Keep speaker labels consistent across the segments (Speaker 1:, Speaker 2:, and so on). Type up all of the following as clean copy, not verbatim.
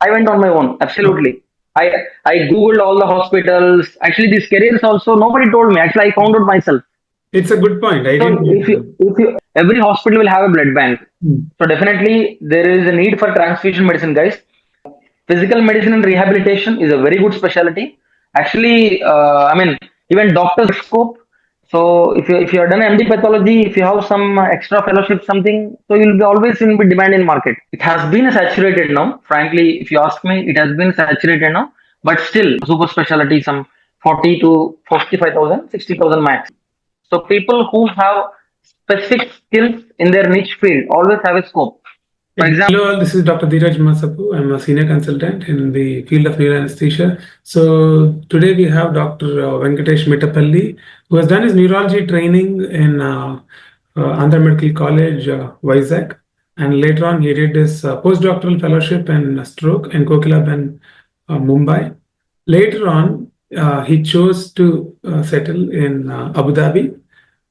Speaker 1: I went on my own.
Speaker 2: Okay.
Speaker 1: Absolutely. I I googled all the hospitals. Actually, these careers also nobody told me. Actually, I found out myself.
Speaker 2: It's a good point. I
Speaker 1: So
Speaker 2: didn't know that.
Speaker 1: if you every hospital will have a blood bank.
Speaker 2: Hmm.
Speaker 1: So definitely there is a need for transfusion medicine, guys. Physical medicine and rehabilitation is a very good specialty. Actually, I mean, even doctors scope. So if you are done MD pathology, if you have some extra fellowship, something, so you'll be always in be demand in market. It has been saturated now. Frankly, if you ask me, it has been saturated now. But still, super specialty some 40 to 45,000, 60,000 max. So people who have specific skills in their niche field always have a scope. For example.
Speaker 2: Hello, all. This is Dr. Dheeraj Masapu. I'm a senior consultant in the field of neuro anesthesia. So today we have Dr. Venkatesh Mittapalli, who has done his neurology training in Andhra Medical College, Vizag, and later on he did his postdoctoral fellowship in stroke in Kokilab in Mumbai. Later on, he chose to settle in Abu Dhabi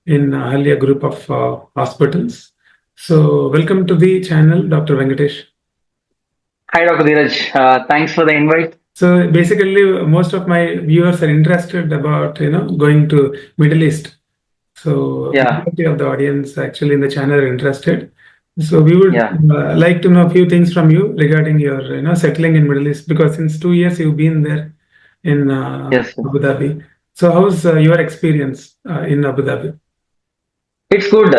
Speaker 2: in a group of hospitals. So, welcome to the channel, Dr. Venkatesh.
Speaker 1: Hi, Dr. Dheeraj. Thanks for the invite.
Speaker 2: So, basically, most of my viewers are interested about going to Middle East. So,
Speaker 1: Yeah,
Speaker 2: majority of the audience actually in the channel are interested. So, we would
Speaker 1: yeah,
Speaker 2: like to know a few things from you regarding your settling in Middle East, because since 2 years you've been there in
Speaker 1: yes.
Speaker 2: Abu Dhabi. So, how's your experience in Abu Dhabi?
Speaker 1: It's good.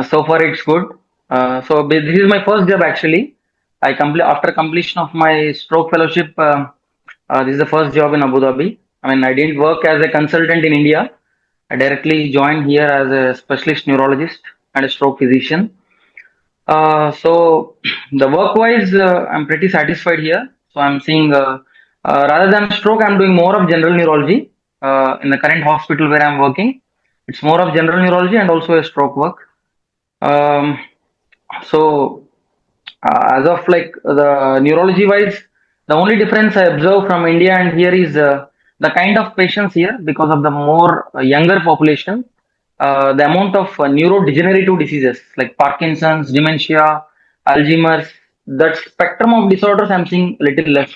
Speaker 1: So far it's good. This is my first job actually. I complete after completion of my stroke fellowship. This is the first job in Abu Dhabi. I mean, I didn't work as a consultant in India. I directly joined here as a specialist neurologist and a stroke physician. So the work-wise, I'm pretty satisfied here. So I'm seeing rather than stroke, I'm doing more of general neurology in the current hospital where I'm working. It's more of general neurology and also a stroke work. Um, so as of like the neurology wise, the only difference I observe from India and here is the kind of patients here because of the more younger population, the amount of neurodegenerative diseases like Parkinson's, dementia, Alzheimer's, that spectrum of disorders I'm seeing little less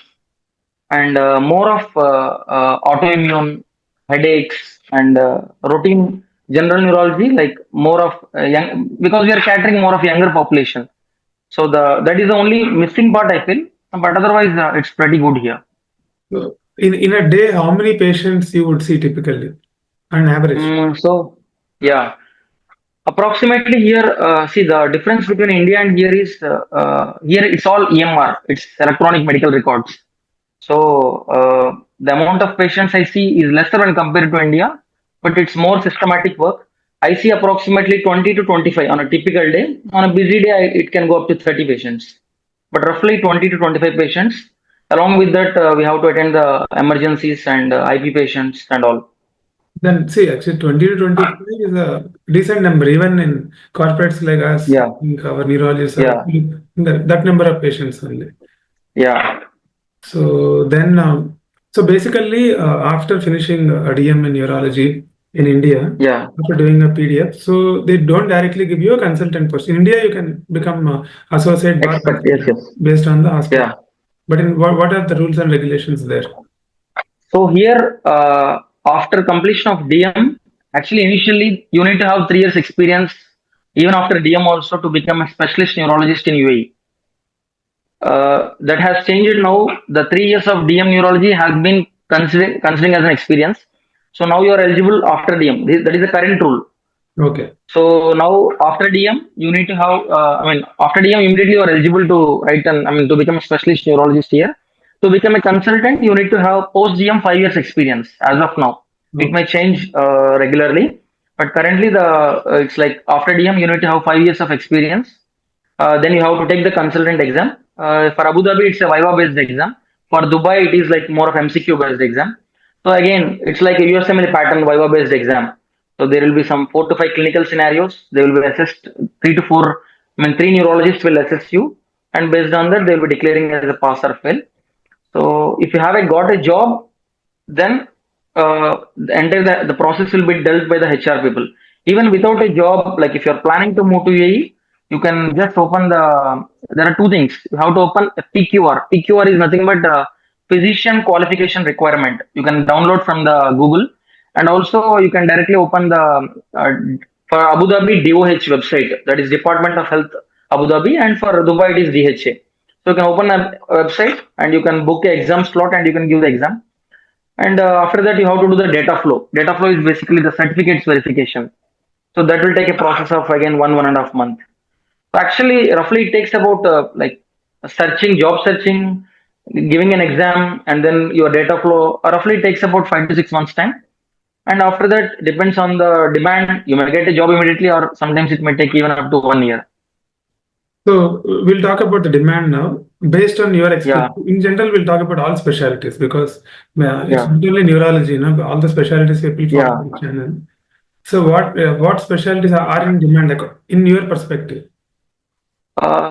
Speaker 1: and more of autoimmune headaches and routine general neurology like more of young because we are catering more of younger population, so the that is the only missing part I feel, but otherwise it's pretty good here.
Speaker 2: So in a day, how many patients you would see typically on average?
Speaker 1: So yeah, approximately here, see the difference between India and here is here it's all EMR, it's electronic medical records. So the amount of patients I see is lesser when compared to India, but it's more systematic work. I see approximately 20 to 25 on a typical day. On a busy day, it can go up to 30 patients, but roughly 20 to 25 patients. Along with that, we have to attend the emergencies and IP patients and all.
Speaker 2: Then see, actually 20 to 25 is a decent number. Even in corporates like us, I
Speaker 1: Yeah,
Speaker 2: think our neurologists are
Speaker 1: yeah,
Speaker 2: actually in that number of patients only.
Speaker 1: yeah,
Speaker 2: So then, so basically, after finishing a DM in neurology in India,
Speaker 1: yeah.
Speaker 2: after doing a PDF, so they don't directly give you a consultant post. In India, you can become associate bar
Speaker 1: Expect, yes,
Speaker 2: consultant
Speaker 1: yes,
Speaker 2: based on the hospital.
Speaker 1: yeah.
Speaker 2: But in what are the rules and regulations there?
Speaker 1: So here, after completion of DM, actually initially you need to have 3 years experience, even after DM also to become a specialist neurologist in UAE. That has changed now. The 3 years of DM neurology has been considering as an experience. So now you are eligible after DM. That is the current rule.
Speaker 2: Okay.
Speaker 1: So now after DM, you need to have. After DM, immediately you are eligible to write and to become a specialist neurologist here. To become a consultant, you need to have post DM 5 years experience. As of now, it
Speaker 2: Okay.
Speaker 1: may change regularly, but currently it's like after DM, you need to have 5 years of experience. Then you have to take the consultant exam. For Abu Dhabi, it's a Viva based exam. For Dubai, it is like more of MCQ based exam. So again, it's like a USMLE pattern Viva based exam. So there will be some 4 to 5 clinical scenarios. They will be assessed 3 to 4. Three neurologists will assess you, and based on that, they will be declaring as a pass or fail. So if you have got a job, then the process will be dealt by the HR people. Even without a job, like if you're planning to move to UAE, you can just open there are two things. You have to open a PQR. PQR is nothing but physician qualification requirement. You can download from the Google, and also you can directly open the uh, for Abu Dhabi DOH website, that is Department of Health Abu Dhabi, and for Dubai it is DHA. So you can open a website and you can book an exam slot and you can give the exam. And after that, you have to do the data flow. Data flow is basically the certificates verification. So that will take a process of again 1.5 months. So actually, roughly it takes about like searching, job searching, giving an exam, and then your data flow. Roughly it takes about 5 to 6 months time. And after that, depends on the demand. You may get a job immediately, or sometimes it may take even up to 1 year.
Speaker 2: So we'll talk about the demand now. Based on your
Speaker 1: Yeah,
Speaker 2: experience, in general, we'll talk about all specialties because it's
Speaker 1: yeah,
Speaker 2: not only neurology, all the specialties people follow
Speaker 1: yeah.
Speaker 2: the channel. So what specialties are in demand, like in your perspective?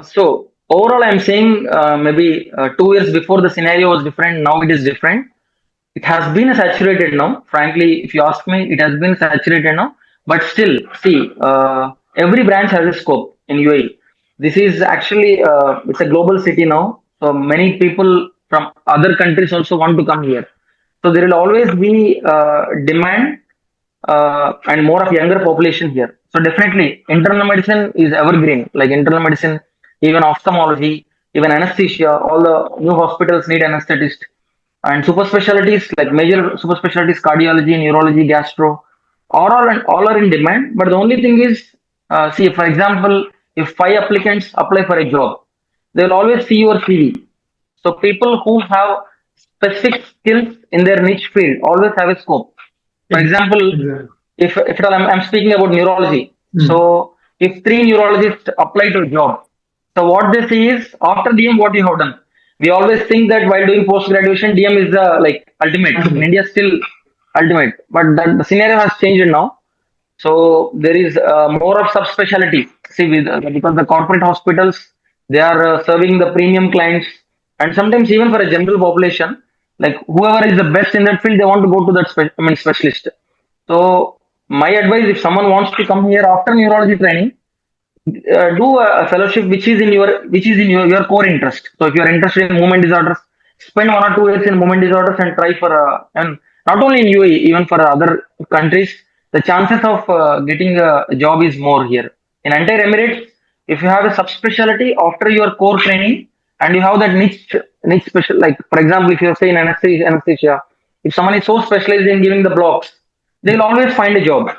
Speaker 1: So overall, I'm saying maybe 2 years before the scenario was different. Now it is different. It has been saturated now. Frankly, if you ask me, it has been saturated now. But still, see, every branch has a scope in UAE. This is actually it's a global city now. So many people from other countries also want to come here. So there will always be demand and more of younger population here. So definitely, internal medicine is evergreen. Like internal medicine, even ophthalmology, even anesthesia. All the new hospitals need anesthetist, and super specialties like major super specialties, cardiology, neurology, gastro, all are in demand. But the only thing is, see, for example, if 5 applicants apply for a job, they will always see your CV. So people who have specific skills in their niche field always have a scope. For example,
Speaker 2: Exactly.
Speaker 1: if at all I'm speaking about neurology,
Speaker 2: Mm.
Speaker 1: so if three neurologists apply to a job, so what they see is after DM what you have done. We always think that while doing post graduation, DM is the like ultimate in
Speaker 2: Ultimate.
Speaker 1: India, still ultimate, but the scenario has changed now. So there is more of subspecialty. See, because the corporate hospitals, they are serving the premium clients, and sometimes even for a general population, like whoever is the best in that field, they want to go to that specialist. So my advice, if someone wants to come here after neurology training, do a fellowship which is in your core interest. So if you are interested in movement disorders, spend 1 or 2 years in movement disorders and try for and not only in UAE, even for other countries, the chances of getting a job is more here. In entire Emirates, if you have a subspecialty after your core training and you have that niche special, like for example, if you say in anesthesia, if someone is so specialized in giving the blocks, they will always find a job.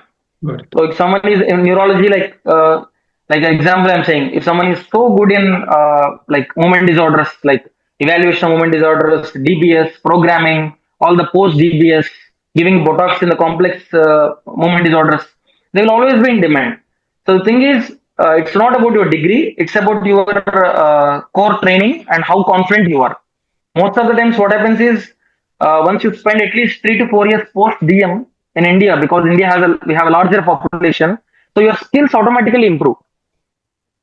Speaker 2: Got it.
Speaker 1: So if someone is in neurology, like an example, I'm saying, if someone is so good in like movement disorders, like evaluation of movement disorders, DBS, programming, all the post DBS, giving Botox in the complex movement disorders, they will always be in demand. So the thing is, it's not about your degree; it's about your core training and how confident you are. Most of the times, what happens is once you spend at least 3 to 4 years post DM in India, because India we have a larger population, so your skills automatically improve.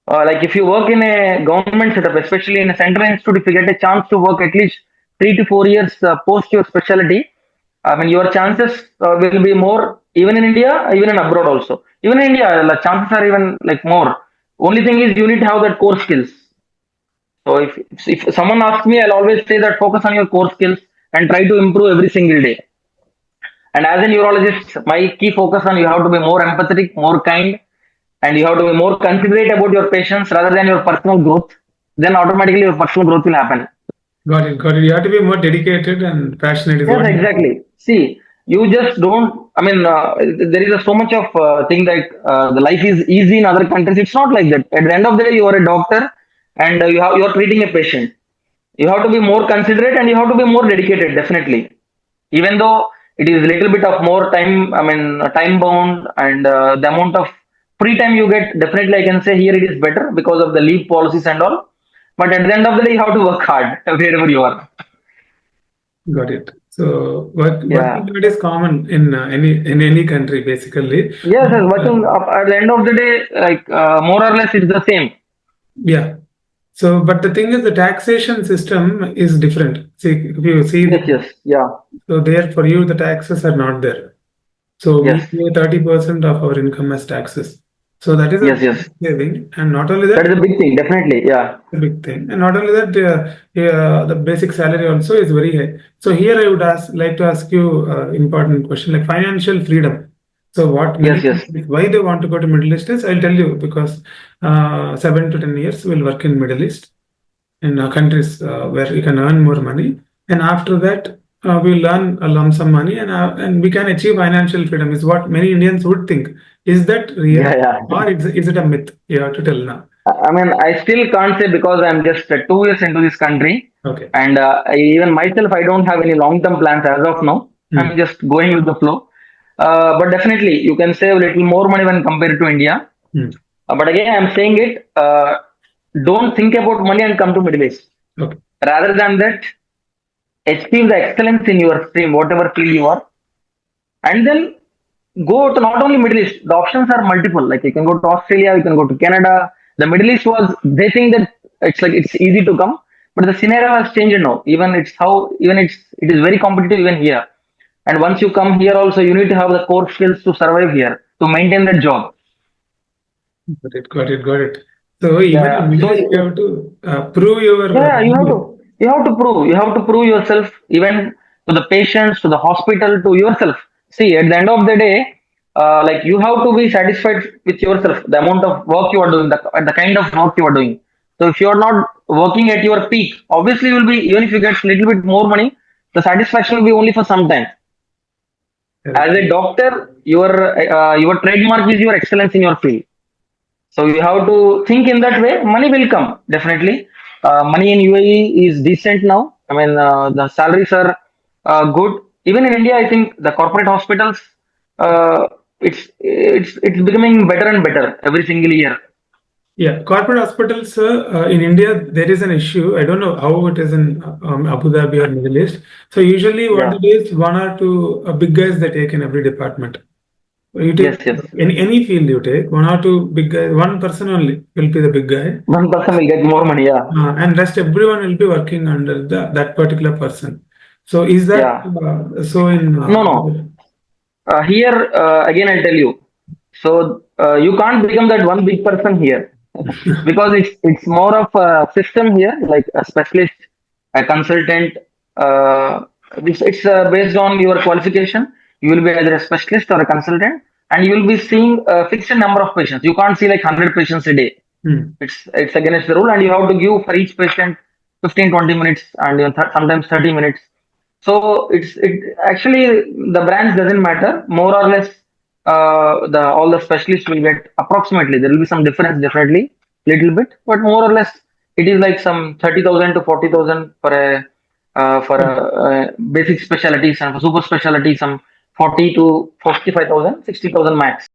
Speaker 1: Like if you work in a government setup, especially in a central institute, if you get a chance to work at least 3 to 4 years post your specialty, I mean your chances will be more even in India, even in abroad also. Even in India, the chances are even like more. Only thing is you need to have that core skills. So if someone asks me, I'll always say that focus on your core skills and try to improve every single day. And as a neurologist, my key focus on you have to be more empathetic, more kind, and you have to be more considerate about your patients rather than your personal growth. Then automatically your personal growth will happen.
Speaker 2: Got it. Got it. You have to be more dedicated and passionate is
Speaker 1: Yes,
Speaker 2: what
Speaker 1: exactly. See, you just don't. I mean, there is so much of thing that the life is easy in other countries. It's not like that. At the end of the day, you are a doctor, and you are treating a patient. You have to be more considerate and you have to be more dedicated. Definitely, even though it is a little bit of more time. I mean, time bound and the amount of free time you get. Definitely, I can say here it is better because of the leave policies and all. But at the end of the day, you have to work hard wherever you are.
Speaker 2: got it. So working
Speaker 1: Yeah.
Speaker 2: hard is common in any country basically.
Speaker 1: Yes, yes,
Speaker 2: Uh,
Speaker 1: working at the end of the day, like more or less, it's the same.
Speaker 2: yeah. So, but the thing is, the taxation system is different. See, if you see,
Speaker 1: Yes, yes, yeah,
Speaker 2: so there for you, the taxes are not there. So we
Speaker 1: yes,
Speaker 2: pay 30% of our income as taxes. So that is a
Speaker 1: Yes, yes.
Speaker 2: saving, and not only
Speaker 1: That
Speaker 2: that,
Speaker 1: is a big thing, definitely. Yeah.
Speaker 2: a big thing, and not only that, the basic salary also is very high. So here I would like to ask you important question like financial freedom. So what many
Speaker 1: Yes, yes.
Speaker 2: why they want to go to Middle East is I'll tell you because 7 to 10 years will work in Middle East in countries where you can earn more money, and after that we'll earn a lump sum money, and we can achieve financial freedom. Is what many Indians would think. Is that real,
Speaker 1: Yeah, yeah.
Speaker 2: or is it a myth? You have to tell now.
Speaker 1: I mean, I still can't say because I'm just 2 years into this country,
Speaker 2: Okay.
Speaker 1: and even myself, I don't have any long-term plans as of now. I'm
Speaker 2: Hmm.
Speaker 1: just going with the flow. But definitely, you can save a little more money when compared to India.
Speaker 2: Hmm.
Speaker 1: But again, I'm saying it. Don't think about money and come to Middle East.
Speaker 2: Okay.
Speaker 1: Rather than that, achieve the excellence in your stream, whatever field you are, and then go to not only Middle East. The options are multiple. Like you can go to Australia, you can go to Canada. The Middle East was they think that it's easy to come, but the scenario has changed now. Even it is very competitive even here. And once you come here, also you need to have the core skills to survive here to maintain that job.
Speaker 2: Got it. Got it. Got it. So even in
Speaker 1: Yeah.
Speaker 2: Middle East, you have to prove your
Speaker 1: Yeah,
Speaker 2: value.
Speaker 1: you have to prove yourself even to the patients, to the hospital, to yourself. See, at the end of the day, like you have to be satisfied with yourself, the amount of work you are doing, the kind of work you are doing. So if you are not working at your peak, obviously you will be, even if you get a little bit more money, the satisfaction will be only for some time.
Speaker 2: Correct.
Speaker 1: As a doctor, your trademark is your excellence in your field. So you have to think in that way. Money will come definitely. Money in UAE is decent now. I mean, the salaries are good. Even in India, I think the corporate hospitals, uh, it's becoming better and better every single year.
Speaker 2: Yeah, corporate hospitals in India, there is an issue. I don't know how it is in Abu Dhabi or Middle East. So usually what
Speaker 1: Yeah.
Speaker 2: it is, one or two big guys they take in every department. You take
Speaker 1: Yes. Yes.
Speaker 2: in any field you take, one or two big guys, one person only will be the big guy,
Speaker 1: One person will get more money. Yeah.
Speaker 2: and rest everyone will be working under that particular person. So is that
Speaker 1: Yeah.
Speaker 2: so in
Speaker 1: No. No. Here again, I'll tell you. So you can't become that one big person here because it's more of a system here, like a specialist, a consultant. It's based on your qualification. You will be either a specialist or a consultant, and you will be seeing a fixed number of patients. You can't see like 100 patients a day.
Speaker 2: Hmm.
Speaker 1: It's against the rule, and you have to give for each patient 15-20 minutes, and sometimes 30 minutes. So it actually the branch doesn't matter. More or less, the all the specialists will get approximately. There will be some difference, definitely, little bit, but more or less, it is like some 30,000 to 40,000 for a basic specialties, and for super specialty some 40 to 45,000, 60,000 max.